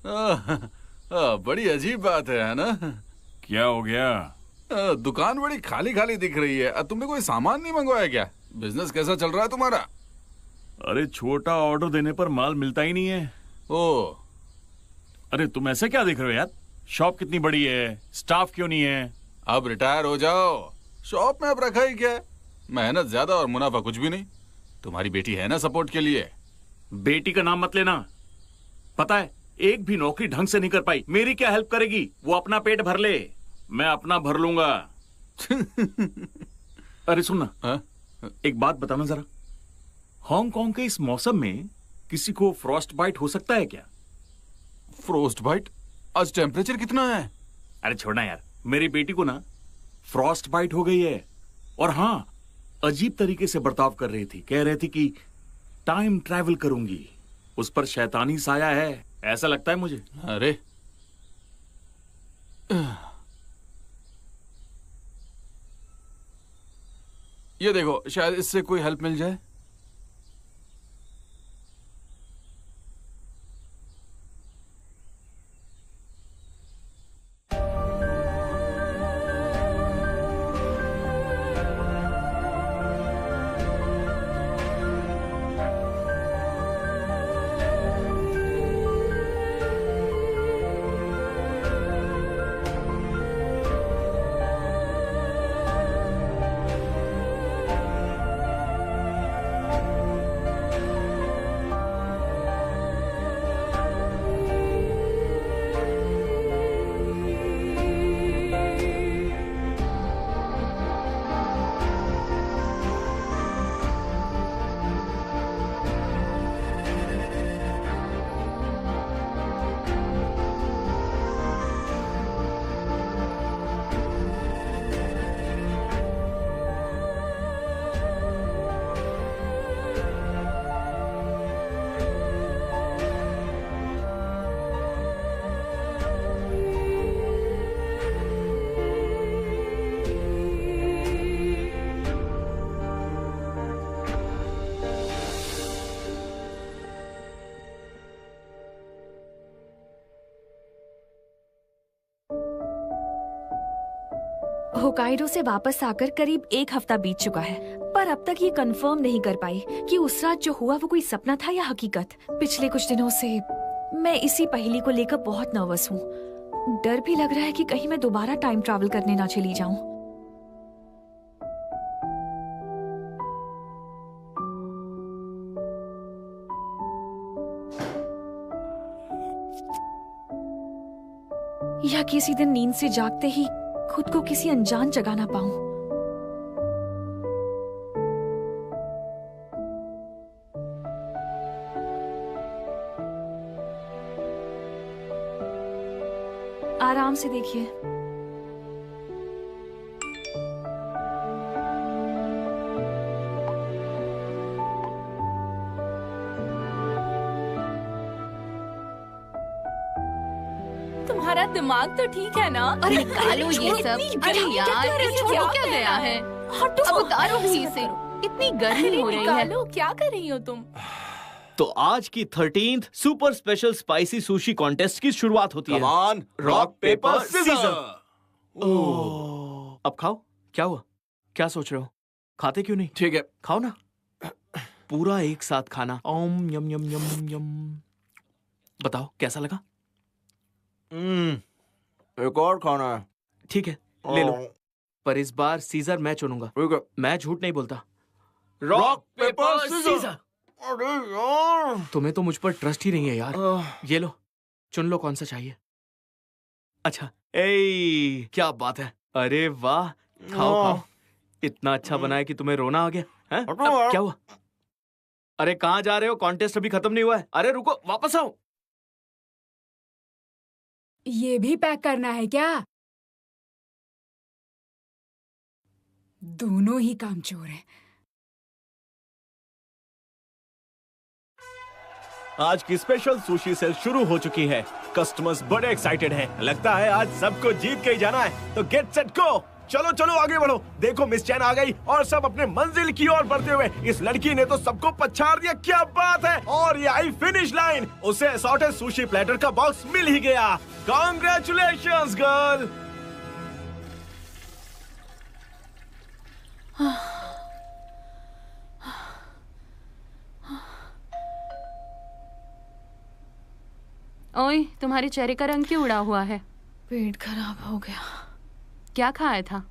बड़ी अजीब बात है ना? क्या हो गया? दुकान बड़ी खाली खाली दिख रही है। तुमने कोई सामान नहीं मंगवाया क्या? बिजनेस कैसा चल रहा है तुम्हारा? अरे छोटा ऑर्डर देने पर माल मिलता ही नहीं है। ओ, अरे तुम ऐसे क्या देख रहे हो यार? शॉप कितनी बड़ी है, स्टाफ क्यों नहीं है? अब रिटायर हो जाओ। शॉप में अब रखा ही क्या है? मेहनत ज्यादा और मुनाफा कुछ भी नहीं। तुम्हारी बेटी है ना सपोर्ट के लिए। बेटी का नाम मत लेना। पता है, एक भी नौकरी ढंग से नहीं कर पाई। मेरी क्या हेल्प करेगी? वो अपना पेट भर ले, मैं अपना भर लूंगा। अरे सुनना, एक बात बताना जरा, हांगकांग के इस मौसम में किसी को फ्रॉस्ट बाइट हो सकता है क्या? Frost bite? आज टेम्परेचर कितना है? अरे छोड़ना यार, मेरी बेटी को ना फ्रॉस्ट बाइट हो गई है। और हाँ, अजीब तरीके से बर्ताव कर रही थी। कह रही थी कि टाइम ट्रैवल करूंगी। उस पर शैतानी साया है, ऐसा लगता है मुझे। अरे ये देखो, शायद इससे कोई हेल्प मिल जाए। होकाइडो से वापस आकर करीब 1 हफ्ता बीत चुका है, पर अब तक ये कंफर्म नहीं कर पाई कि उस रात जो हुआ वो कोई सपना था या हकीकत। पिछले कुछ दिनों से मैं इसी पहेली को लेकर बहुत नर्वस हूँ। डर भी लग रहा है कि कहीं मैं दोबारा टाइम ट्रैवल करने ना चली जाऊं। या किसी दिन नींद से जागते ही खुद को किसी अनजान जगह ना पाऊं। आराम से देखिए। तुम्हारा दिमाग तो ठीक है ना? अरे निकालो ये सब। अरे यार, इसे हो क्या गया है? अब उतारो भी इसे। इतनी गर्मी हो रही है। क्या कर रही हो तुम? तो आज की 13th super special spicy sushi contest की शुरुआत होती है। Come on, rock paper scissors. अब खाओ। क्या हुआ? क्या सोच रहे हो? खाते क्यों नहीं? ठीक है, खाओ ना, पूरा एक साथ खाना। ओम यम यम यम यम। बताओ कैसा लगा? एक और खाना है। ठीक है, ले लो, पर इस बार सीजर मैं चुनूंगा। ठीक है। मैं झूठ नहीं बोलता। Rock paper scissors. अरे यार, तुम्हें तो मुझ पर ट्रस्ट ही नहीं है यार। ये लो, चुन लो कौन सा चाहिए। अच्छा, ए क्या बात है। अरे वाह, खाओ खाओ। इतना अच्छा बना है कि तुम्हें रोना आ गया है? क्या हुआ? अरे कहाँ जा रहे हो? कॉन्टेस्ट अभी खत्म नहीं हुआ है। अरे रुको, वापस आओ। ये भी पैक करना है क्या? दोनों ही कामचोर हैं। आज की स्पेशल सुशी सेल शुरू हो चुकी है। कस्टमर्स बड़े एक्साइटेड हैं। लगता है आज सबको जीत के ही जाना है। तो गेट सेट गो। चलो चलो आगे बढ़ो। देखो मिस चैन आ गई और सब अपने मंजिल की ओर बढ़ते हुए। इस लड़की ने तो सबको पछाड़ दिया, क्या बात है। और ये आई फिनिश लाइन। उसे असॉर्टेड सुशी प्लेटर का बॉक्स मिल ही गया। Congratulations girl. ओए, तुम्हारे चेहरे का रंग क्यों उड़ा हुआ है? पेट खराब हो गया। क्या खाया था?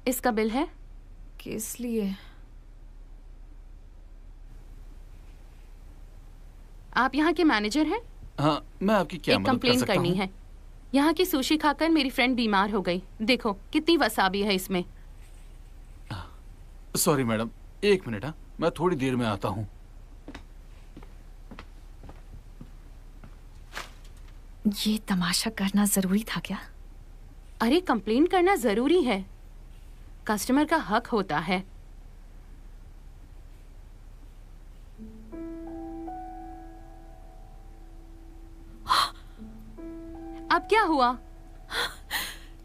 इसका बिल है? किस लिए? आप यहाँ के मैनेजर हैं? हाँ, मैं आपकी क्या एक मदद कर कंप्लेन सकता करनी हूँ? है। यहाँ की सुशी खाकर मेरी फ्रेंड बीमार हो गई। देखो कितनी वसाबी है इसमें। सॉरी मैडम, एक मिनट। हाँ, मैं थोड़ी देर में आता हूँ। ये तमाशा करना जरूरी था क्या? अरे कंप्लेन करना जरूरी है, कस्टमर का हक होता है। अब क्या हुआ?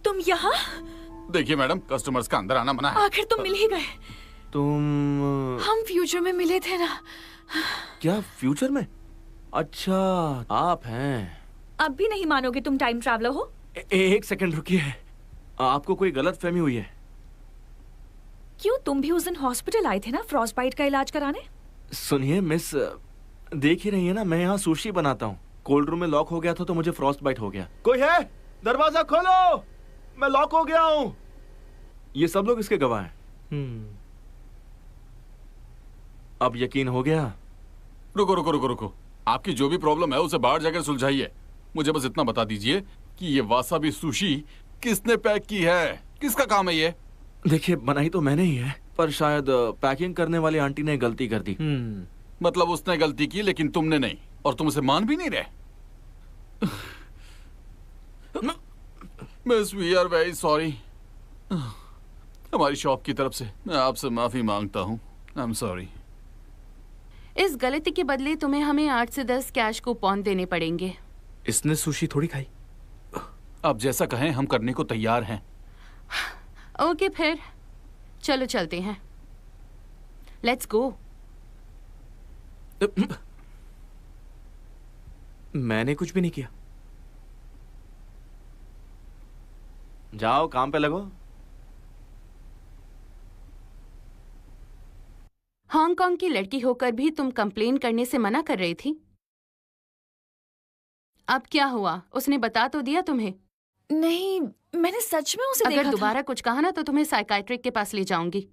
तुम यहाँ? देखिए मैडम, कस्टमर्स का अंदर आना मना है। आखिर तुम मिल ही गए। तुम हम फ्यूचर में मिले थे ना। क्या फ्यूचर में? अच्छा, आप हैं। अब भी नहीं मानोगे तुम टाइम ट्रैवलर हो? एक सेकंड रुकिए, आपको कोई गलत फहमी हुई है। क्यों, तुम भी उस दिन हॉस्पिटल आए थे ना फ्रॉस्ट बाइट का इलाज कराने? सुनिए मिस, देख ही रही है ना, मैं यहाँ सुशी बनाता हूँ। कोल्ड रूम में लॉक हो गया था तो मुझे फ्रॉस्ट बाइट हो गया। कोई है? दरवाजा खोलो, मैं लॉक हो गया हूँ। ये सब लोग इसके गवाह हैं। अब यकीन हो गया? रुको रुको रुको रुको, आपकी जो भी प्रॉब्लम है उसे बाहर जाकर सुलझाइए। मुझे बस इतना बता दीजिए कि ये वासाबी सुशी किसने पैक की है? किसका काम है ये? देखिए, बनाई तो मैंने ही है, पर शायद पैकिंग करने वाली आंटी ने गलती कर दी। मतलब उसने गलती की लेकिन तुमने नहीं, और तुम उसे मान भी नहीं रहे। Miss, we are very sorry. हमारी शॉप की तरफ से मैं आपसे माफी मांगता हूँ। I am sorry. इस गलती के बदले तुम्हें हमें 8 से 10 कैश कूपन देने पड़ेंगे। इसने सुशी थोड़ी खाई। आप जैसा कहें हम करने को तैयार हैं। ओके फिर चलो चलते हैं। Let's go. मैंने कुछ भी नहीं किया। जाओ काम पे लगो। हांगकांग की लड़की होकर भी तुम कंप्लेन करने से मना कर रही थी। अब क्या हुआ? उसने बता तो दिया तुम्हें? नहीं, मैंने सच में उसे देखा अगर था। दोबारा कुछ कहा ना तो तुम्हें साइकाइट्रिक के पास ले जाऊंगी।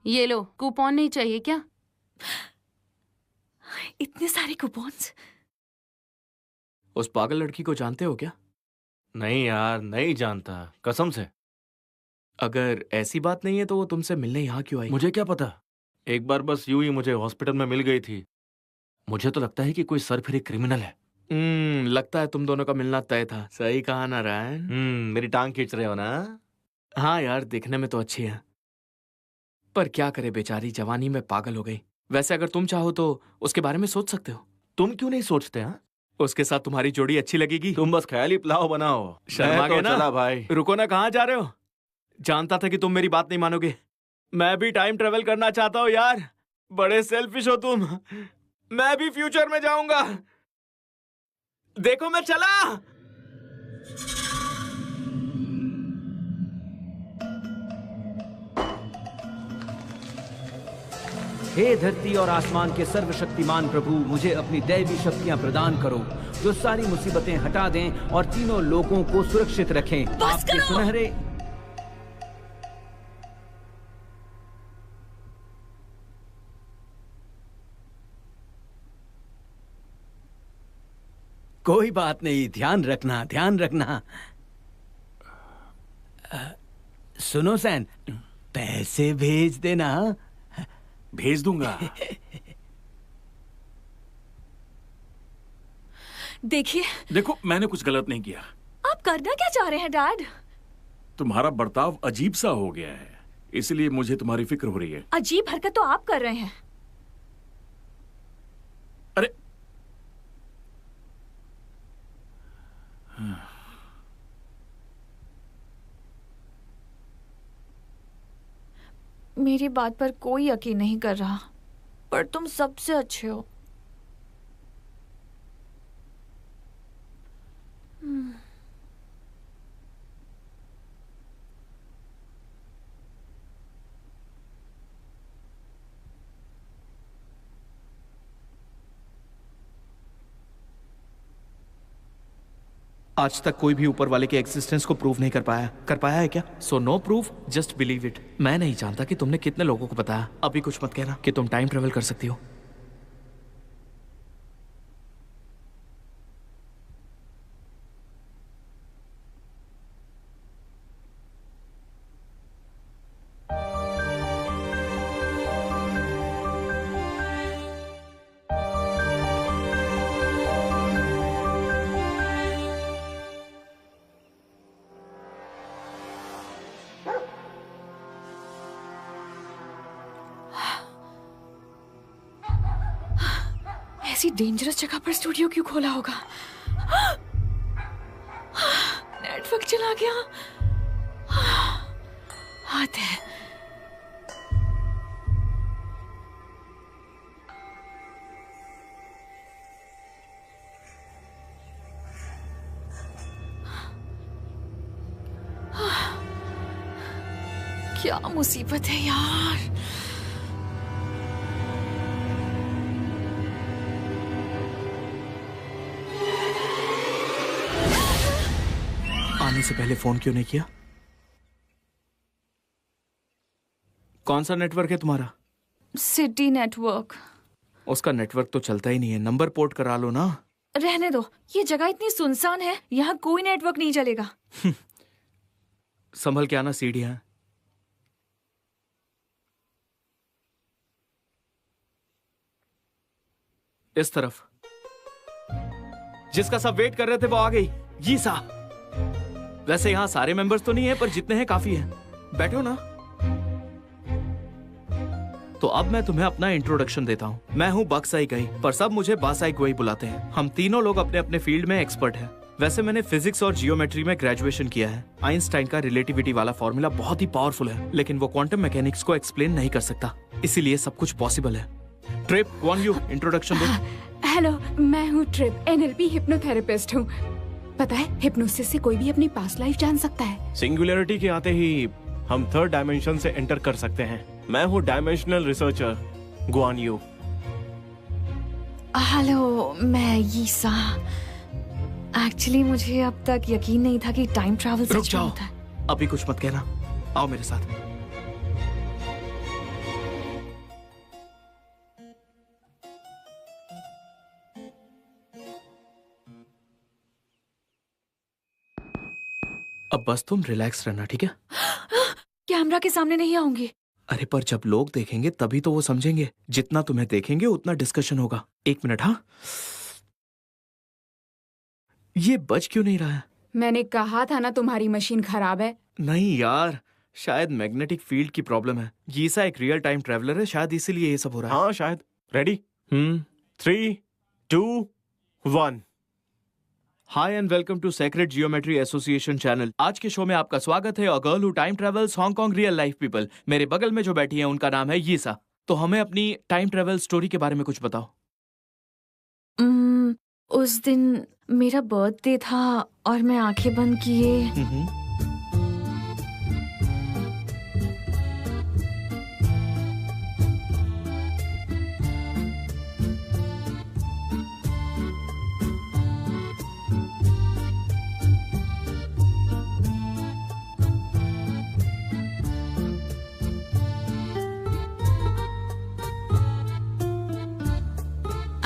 ये लो, कूपन नहीं चाहिए क्या? इतने सारे कूपन्स। उस पागल लड़की को जानते हो क्या? नहीं यार, नहीं जानता, कसम से। अगर ऐसी बात नहीं है तो वो तुमसे मिलने यहाँ क्यों आई? मुझे क्या पता, एक बार बस यूं ही मुझे हॉस्पिटल में मिल गई थी। मुझे तो लगता है कि कोई सरफिरे क्रिमिनल है। लगता है तुम दोनों का मिलना तय था। सही कहा ना रायन? मेरी टांग खींच रहे हो ना? हाँ यार, देखने में तो अच्छी है, पर क्या करे बेचारी, जवानी में पागल हो गई। वैसे अगर तुम चाहो तो उसके बारे में सोच सकते हो। तुम क्यों नहीं सोचते? हाँ, उसके साथ तुम्हारी जोड़ी अच्छी लगेगी। तुम बस ख्याली पुलाव बनाओ। शर्मा तो गए ना? चला भाई। रुको ना, कहाँ जा रहे हो? जानता था कि तुम मेरी बात नहीं मानोगे। मैं भी टाइम ट्रेवल करना चाहता हूँ यार। बड़े सेल्फिश हो तुम। मैं भी फ्यूचर में जाऊंगा। देखो मैं चला। हे धरती और आसमान के सर्वशक्तिमान प्रभु, मुझे अपनी दैवी शक्तियां प्रदान करो जो सारी मुसीबतें हटा दें और तीनों लोगों को सुरक्षित रखें। आपके सुनहरे कोई बात नहीं, ध्यान रखना, ध्यान रखना। सुनो सैन, पैसे भेज देना। भेज दूंगा। देखिए, देखो, मैंने कुछ गलत नहीं किया। आप करना क्या चाह रहे हैं डैड? तुम्हारा बर्ताव अजीब सा हो गया है, इसलिए मुझे तुम्हारी फिक्र हो रही है। अजीब हरकत तो आप कर रहे हैं। अरे मेरी बात पर कोई यकीन नहीं कर रहा, पर तुम सबसे अच्छे हो। आज तक कोई भी ऊपर वाले के एग्जिस्टेंस को प्रूव नहीं कर पाया है क्या? So no proof, just believe it. मैं नहीं जानता कि तुमने कितने लोगों को बताया। अभी कुछ मत कहना कि तुम टाइम ट्रेवल कर सकती हो। ऐसी डेंजरस जगह पर स्टूडियो क्यों खोला होगा? नेटवर्क चला गया। हाथ है। क्या मुसीबत है यार। आने से पहले फोन क्यों नहीं किया? कौन सा नेटवर्क है तुम्हारा? City network. उसका नेटवर्क तो चलता ही नहीं है। नंबर पोर्ट करा लो ना। रहने दो, ये जगह इतनी सुनसान है, यहाँ कोई नेटवर्क नहीं चलेगा। संभल के आना, सीढ़ियां। इस तरफ। जिसका सब वेट कर रहे थे वो आ गई, यीसा। वैसे यहाँ सारे मेंबर्स तो नहीं है, पर जितने हैं काफी हैं। बैठो ना। तो अब मैं तुम्हें अपना इंट्रोडक्शन देता हूँ। मैं हूँ बक्साई गई, पर सब मुझे बासाई गोई बुलाते हैं। हम तीनों लोग अपने अपने फील्ड में एक्सपर्ट हैं। वैसे मैंने फिजिक्स और जियोमेट्री में ग्रेजुएशन किया है। आइंस्टाइन का रिलेटिविटी वाला फॉर्मूला बहुत ही पावरफुल है, लेकिन वो क्वांटम मैकेनिक्स को एक्सप्लेन नहीं कर सकता। इसीलिए सब कुछ पॉसिबल है। ट्रिप, कौन यू? Introduction they. हेलो, मैं हूँ ट्रिप, एनएलपी हिप्नोथेरेपिस्ट हूँ। पता है, हिप्नोसिस से कोई भी अपनी पास्ट लाइफ जान सकता है। सिंगुलैरिटी के आते ही हम थर्ड डायमेंशन से एंटर कर सकते हैं। मैं हूँ dimensional researcher Guan you. Hello, मैं यीसा। एक्चुअली मुझे अब तक यकीन नहीं था कि टाइम ट्रैवल रुक सच में जाओ, होता है। अभी कुछ मत कहना। आओ मेरे साथ। अब बस तुम रिलैक्स रहना, ठीक है? कैमरा के सामने नहीं आऊंगी। अरे पर जब लोग देखेंगे तभी तो वो समझेंगे। जितना तुम्हें देखेंगे उतना डिस्कशन होगा। 1 मिनट। हाँ, ये बज क्यों नहीं रहा है? मैंने कहा था ना तुम्हारी मशीन खराब है। नहीं यार, शायद मैग्नेटिक फील्ड की प्रॉब्लम है। यीसा एक रियल टाइम ट्रैवलर है, शायद इसीलिए ये सब हो रहा है। हाँ शायद। Ready? 3, 2, 1। Hi and welcome to sacred geometry association channel. आज के शो में आपका स्वागत है। A girl who time travels Hong Kong real life people. मेरे बगल में जो बैठी है उनका नाम है यीसा। तो हमें अपनी टाइम ट्रेवल स्टोरी के बारे में कुछ बताओ। उस दिन मेरा बर्थडे था और मैं आंखें बंद किए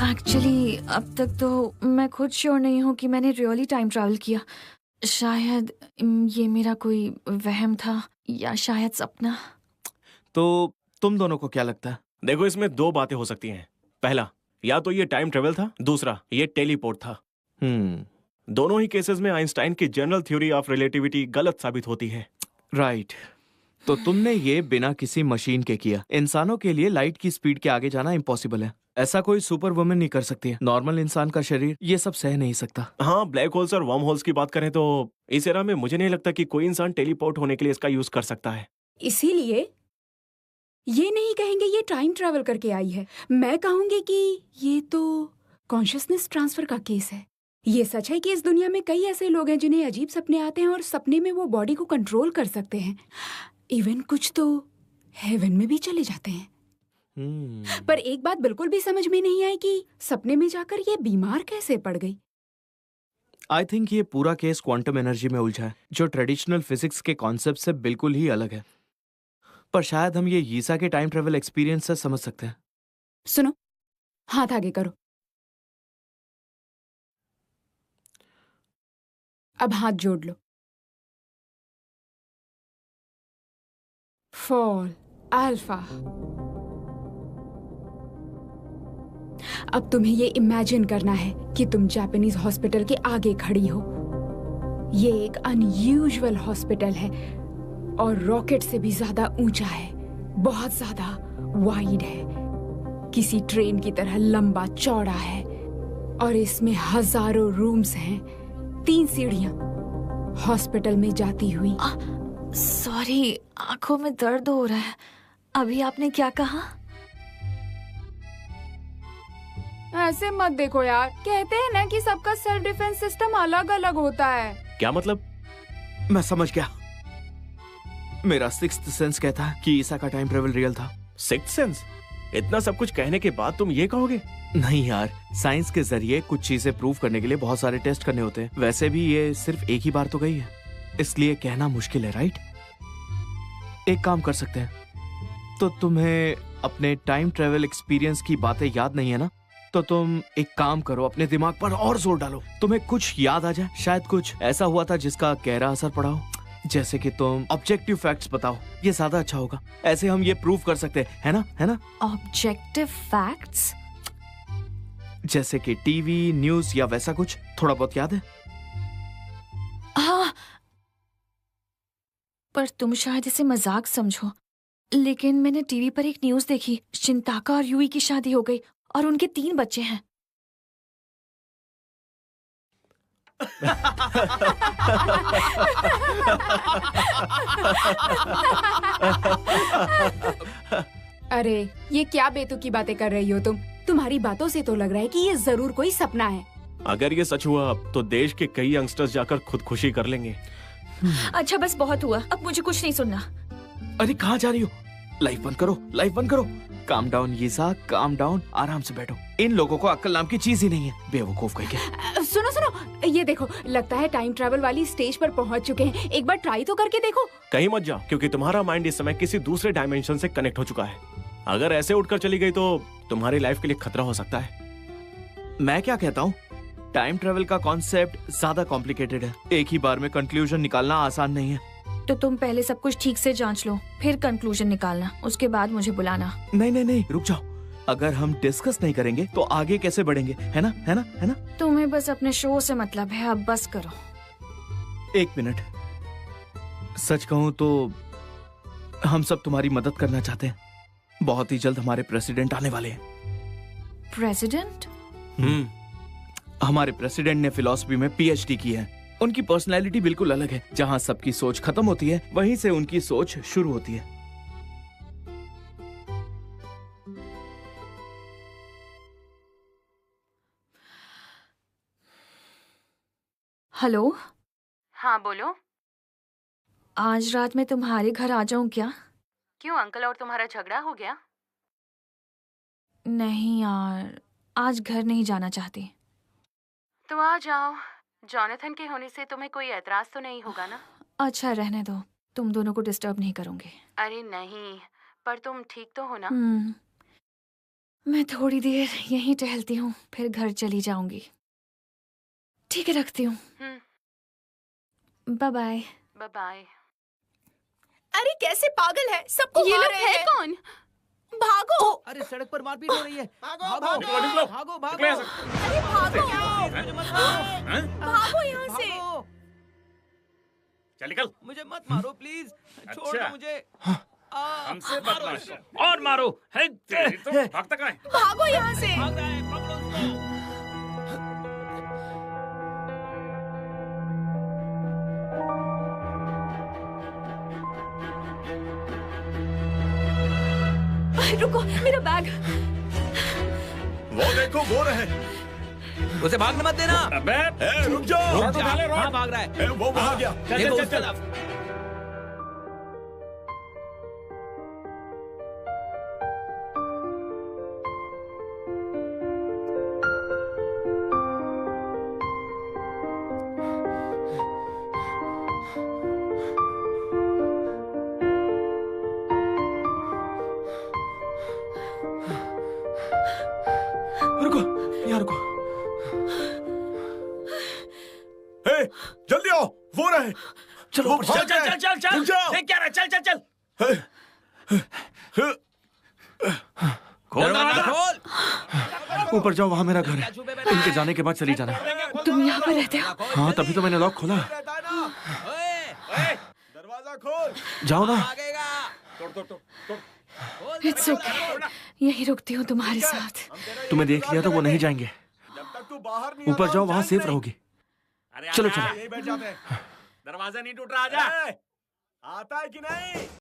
एक्चुअली अब तक तो मैं खुद श्योर नहीं हूँ कि मैंने रियली टाइम ट्रैवल किया। शायद ये मेरा कोई वहम था या शायद सपना। तो तुम दोनों को क्या लगता है? देखो, इसमें 2 बातें हो सकती हैं। पहला, या तो ये टाइम ट्रेवल था, दूसरा ये टेलीपोर्ट था। दोनों ही केसेस में आइंस्टाइन की जनरल थ्योरी ऑफ रिलेटिविटी गलत साबित होती है। राइट। तो तुमने ये बिना किसी मशीन के किया। इंसानों के लिए लाइट की स्पीड के आगे जाना इम्पॉसिबल है। ऐसा कोई सुपर वुमन नहीं कर सकती है। नॉर्मल इंसान का शरीर ये सब सह नहीं सकता। हाँ, ब्लैक होल्स और वर्म होल्स की बात करें तो इस एरा में मुझे नहीं लगता कि कोई इंसान टेलीपोर्ट होने के लिए इसका यूज कर सकता है। इसीलिए ये नहीं कहेंगे ये टाइम ट्रैवल करके आई है, मैं कहूंगी कि ये तो कॉन्शियसनेस ट्रांसफर का केस है। ये सच है कि इस दुनिया में कई ऐसे लोग हैं जिन्हें अजीब सपने आते हैं और सपने में वो बॉडी को कंट्रोल कर सकते हैं। इवन कुछ तो हेवन में भी चले जाते हैं। पर एक बात बिल्कुल भी समझ में नहीं आई कि सपने में जाकर ये बीमार कैसे पड़ गई। आई थिंक ये पूरा केस क्वांटम एनर्जी में उलझा है, जो ट्रेडिशनल फिजिक्स के कॉन्सेप्ट से बिल्कुल ही अलग है। पर शायद हम ये यीसा के टाइम ट्रेवल एक्सपीरियंस से समझ सकते हैं। सुनो, हाथ आगे करो। अब हाथ जोड़ लो। Fall alpha. अब तुम्हें ये इमेजिन करना है कि तुम जापानीज हॉस्पिटल के आगे खड़ी हो। ये एक अनयूजुअल हॉस्पिटल है और रॉकेट से भी ज्यादा ऊंचा है, बहुत ज्यादा वाइड है, किसी ट्रेन की तरह लंबा चौड़ा है और इसमें हजारों रूम्स हैं। 3 सीढ़ियां हॉस्पिटल में जाती हुई। सॉरी, आंखों में दर्द हो रहा है। अभी आपने क्या कहा? ऐसे मत देखो यार, कहते हैं ना कि सबका सेल्फ डिफेंस सिस्टम अलग अलग होता है। क्या मतलब? मैं समझ गया। मेरा सिक्स्थ सेंस कहता है कि ईसा का टाइम ट्रेवल रियल था। Sixth sense? इतना सब कुछ कहने के बाद तुम ये कहोगे? नहीं यार, साइंस के जरिए कुछ चीजें प्रूव करने के लिए बहुत सारे टेस्ट करने होते हैं। वैसे भी ये सिर्फ एक ही बार तो गई है, इसलिए कहना मुश्किल है, राइट? एक काम कर सकते हैं, तो तुम्हें अपने टाइम ट्रेवल एक्सपीरियंस की बातें याद नहीं है ना? तो तुम एक काम करो, अपने दिमाग पर और जोर डालो, तुम्हें कुछ याद आ जाए। शायद कुछ ऐसा हुआ था जिसका गहरा असर पड़ा हो। जैसे कि तुम ऑब्जेक्टिव फैक्ट्स बताओ, ये ज्यादा अच्छा होगा। ऐसे हम ये प्रूव कर सकते हैं, है ना? है ना? Objective facts? जैसे कि टीवी, न्यूज या वैसा कुछ थोड़ा बहुत याद है? हाँ, पर तुम शायद इसे मजाक समझो, लेकिन मैंने टीवी पर एक न्यूज देखी। शिंताका और यूई की शादी हो गई और उनके 3 बच्चे हैं। अरे ये क्या बेतुकी बातें कर रही हो तुम? तुम्हारी बातों से तो लग रहा है कि ये जरूर कोई सपना है। अगर ये सच हुआ तो देश के कई यंगस्टर्स जाकर खुदकुशी कर लेंगे। अच्छा बस बहुत हुआ, अब मुझे कुछ नहीं सुनना। अरे कहाँ जा रही हो? लाइफ बंद करो, लाइफ बंद करो। काम डाउन यीसा, काम डाउन, आराम से बैठो। इन लोगों को अक्ल नाम की चीज ही नहीं है, बेवकूफ कह के। सुनो सुनो, ये देखो, लगता है टाइम ट्रैवल वाली स्टेज पर पहुंच चुके हैं। एक बार ट्राई तो करके देखो। कहीं मत जाओ, क्योंकि तुम्हारा माइंड इस समय किसी दूसरे डायमेंशन से कनेक्ट हो चुका है। अगर ऐसे उठकर चली गई तो तुम्हारी लाइफ के लिए खतरा हो सकता है। मैं क्या कहता हूँ, टाइम ट्रेवल का कॉन्सेप्ट ज्यादा कॉम्प्लिकेटेड है। एक ही बार में कंक्लूजन निकालना आसान नहीं है। तो तुम पहले सब कुछ ठीक से जांच लो, फिर कंक्लूजन निकालना, उसके बाद मुझे बुलाना। नहीं नहीं नहीं, रुक जाओ। अगर हम डिस्कस नहीं करेंगे तो आगे कैसे बढ़ेंगे? है ना? है ना? है ना? तुम्हें बस अपने शो से मतलब है, अब बस करो। 1 मिनट, सच कहूँ तो हम सब तुम्हारी मदद करना चाहते हैं। बहुत ही जल्द हमारे प्रेसिडेंट आने वाले हैं। प्रेसिडेंट? हमारे प्रेसिडेंट ने फिलॉसफी में PhD की है। उनकी पर्सनैलिटी बिल्कुल अलग है। जहाँ सबकी सोच खत्म होती है, वहीं से उनकी सोच शुरू होती है। हेलो। हाँ बोलो। आज रात में तुम्हारे घर आ जाऊं क्या? क्यों, अंकल और तुम्हारा झगड़ा हो गया? नहीं यार, आज घर नहीं जाना चाहती। तो आ जाओ। जॉनथन के होने से तुम्हें कोई एतराज तो नहीं होगा ना? अच्छा रहने दो, तुम दोनों को डिस्टर्ब नहीं करूंगी। अरे नहीं, पर तुम ठीक तो हो ना? मैं थोड़ी देर यहीं टहलती हूँ, फिर घर चली जाऊंगी। ठीक है, रखती हूँ। Bye bye. Bye bye. अरे कैसे पागल है, सबको ये मार लोग रहे हैं हैं। कौन? भागो। अरे सड़क पर मारपीट हो रही है। भागो भागो भागो भागो भागो। अरे भागो भागो यहाँ से। चल निकल। मुझे मत मारो प्लीज, छोड़ दो मुझे। हमसे बदमाश और मारो। है तो भागता कहाँ है? भागो यहाँ से। भाग रहा है, पकड़ो उसको। रुको, मेरा बैग। वो देखो, वो रहे। उसे भागने मत देना। रुक जाओ। हाँ, भाग रहा है। वो वहां गया। देखो उस तरफ। रुको, यहाँ रुको। हे, जल्दी आओ, वो रहे। चलो, चल चल चल चल चल। रुक जाओ। क्या रहा? चल चल चल। खोल दरवाजा, खोल। ऊपर जाओ, वहां मेरा घर है। इनके जाने के बाद चली जाना। तुम यहाँ पर रहते हो? हाँ, तभी तो मैंने लॉक खोला। दरवाजा खोल। जाओ ना। इट्स ओके, यहीं रुकती हूँ तुम्हारे साथ। तुम्हें देख लिया तो वो नहीं जाएंगे। जब तक तू बाहर नहीं ऊपर जाओ, वहां सेफ रहोगी। चलो चलो। यहीं बैठ जाते हैं। दरवाजा नहीं टूट रहा, आजा। आता है कि नहीं?